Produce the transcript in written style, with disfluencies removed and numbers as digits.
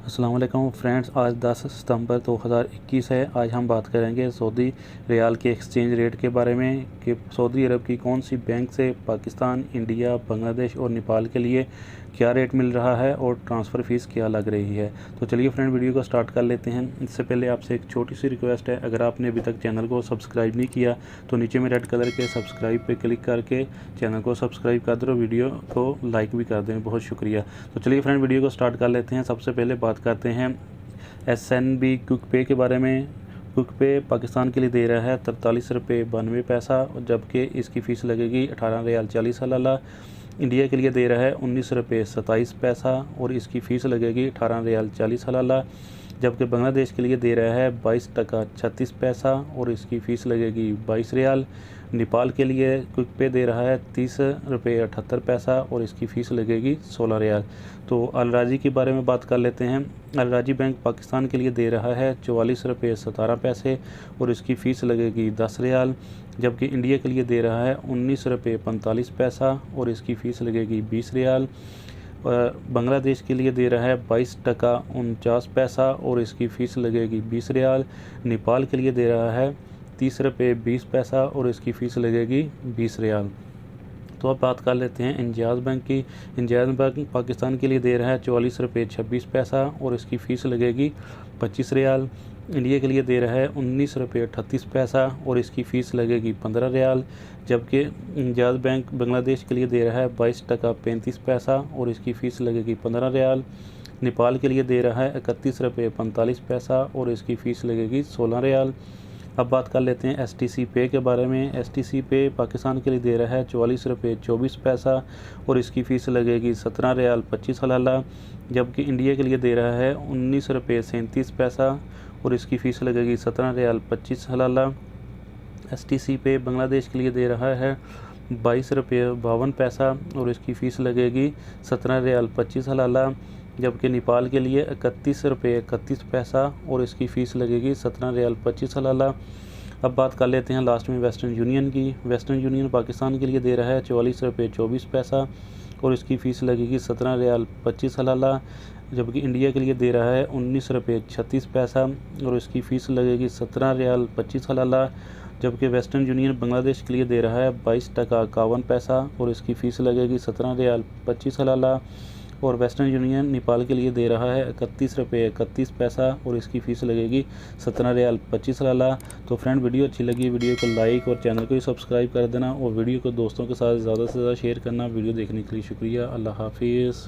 अस्सलाम वालेकुम फ्रेंड्स, आज 10 सितंबर 2021 है। आज हम बात करेंगे सऊदी रियाल के एक्सचेंज रेट के बारे में कि सऊदी अरब की कौन सी बैंक से पाकिस्तान, इंडिया, बांग्लादेश और नेपाल के लिए क्या रेट मिल रहा है और ट्रांसफ़र फ़ीस क्या लग रही है। तो चलिए फ्रेंड, वीडियो को स्टार्ट कर लेते हैं। इससे पहले आपसे एक छोटी सी रिक्वेस्ट है, अगर आपने अभी तक चैनल को सब्सक्राइब नहीं किया तो नीचे में रेड कलर के सब्सक्राइब पे क्लिक करके चैनल को सब्सक्राइब कर दो, वीडियो को लाइक भी कर दें, बहुत शुक्रिया। तो चलिए फ्रेंड, वीडियो को स्टार्ट कर लेते हैं। सबसे पहले बात करते हैं SNB क्विक पे के बारे में। क्विक पे पाकिस्तान के लिए दे रहा है 43 रुपये 92 पैसा, जबकि इसकी फ़ीस लगेगी 18 रियाल 40 हलाला। इंडिया के लिए दे रहा है 19 रुपये 27 पैसा और इसकी फ़ीस लगेगी 18 रियाल 40 हलाला। जबकि बांग्लादेश के लिए दे रहा है 22 टका 36 पैसा और इसकी फ़ीस लगेगी 22 रियाल। नेपाल के लिए क्विक पे दे रहा है 30 रुपये 78 पैसा और इसकी फ़ीस लगेगी 16 रियाल। तो अल राजी के बारे में बात कर लेते हैं। अल राजी बैंक पाकिस्तान के लिए दे रहा है 44 रुपये 17 पैसे और इसकी फ़ीस लगेगी 10 रियाल। जबकि इंडिया के लिए दे रहा है 19 रुपये 45 पैसा और इसकी फ़ीस लगेगी 20 रियाल। बांग्लादेश के लिए दे रहा है 22 टका 49 पैसा और इसकी फ़ीस लगेगी 20 रियाल। नेपाल के लिए दे रहा है 30 रुपये 20 पैसा और इसकी फ़ीस लगेगी 20 रियाल। तो अब बात कर लेते हैं इंजाज़ बैंक की। इंजाज़ बैंक पाकिस्तान के लिए दे रहा है 44 रुपये 26 पैसा और इसकी फ़ीस लगेगी 25 रियाल। इंडिया के लिए दे रहा है 19 रुपये 38 पैसा और इसकी फ़ीस लगेगी 15 रियाल। जबकि इंजाज़ बैंक बांग्लादेश के लिए दे रहा है 22 टका 35 पैसा और इसकी फ़ीस लगेगी 15 रियाल। नेपाल के लिए दे रहा है 31 रुपये 45 पैसा और इसकी फ़ीस लगेगी 16 रियाल। अब बात कर लेते हैं STC पे के बारे में। STC पे पाकिस्तान के लिए दे रहा है 44 रुपये 24 पैसा और इसकी फ़ीस लगेगी 17 रियाल 25 हलाला। जबकि इंडिया के लिए दे रहा है 19 रुपये 37 पैसा और इसकी फ़ीस लगेगी 17 रियाल 25 हलाला। STC पे बांग्लादेश के लिए दे रहा है 22 रुपये 52 पैसा और इसकी फ़ीस लगेगी 17 रियाल 25 हलाला। जबकि नेपाल के लिए 31 रुपये 31 पैसा और इसकी फ़ीस लगेगी 17 रियाल 25 हलाला। अब बात कर लेते हैं लास्ट में वेस्टर्न यूनियन की। वेस्टर्न यूनियन पाकिस्तान के लिए दे रहा है 44 रुपये 24 पैसा और इसकी फ़ीस लगेगी 17 रियाल 25 हलाला। जबकि इंडिया के लिए दे रहा है 19 रुपये 36 पैसा और इसकी फ़ीस लगेगी 17 रियाल 25 हलाला। जबकि वेस्टर्न यूनियन बांग्लादेश के लिए दे रहा है 22 टका 51 पैसा और इसकी फ़ीस लगेगी 17 रियाल 25 हलाला। और वेस्टर्न यूनियन नेपाल के लिए दे रहा है 31 रुपये 31 पैसा और इसकी फ़ीस लगेगी 17 रियाल 25 हलाला। तो फ्रेंड, वीडियो अच्छी लगी वीडियो को लाइक और चैनल को भी सब्सक्राइब कर देना और वीडियो को दोस्तों के साथ ज़्यादा से ज़्यादा शेयर करना। वीडियो देखने के लिए शुक्रिया। अल्लाह हाफिज़।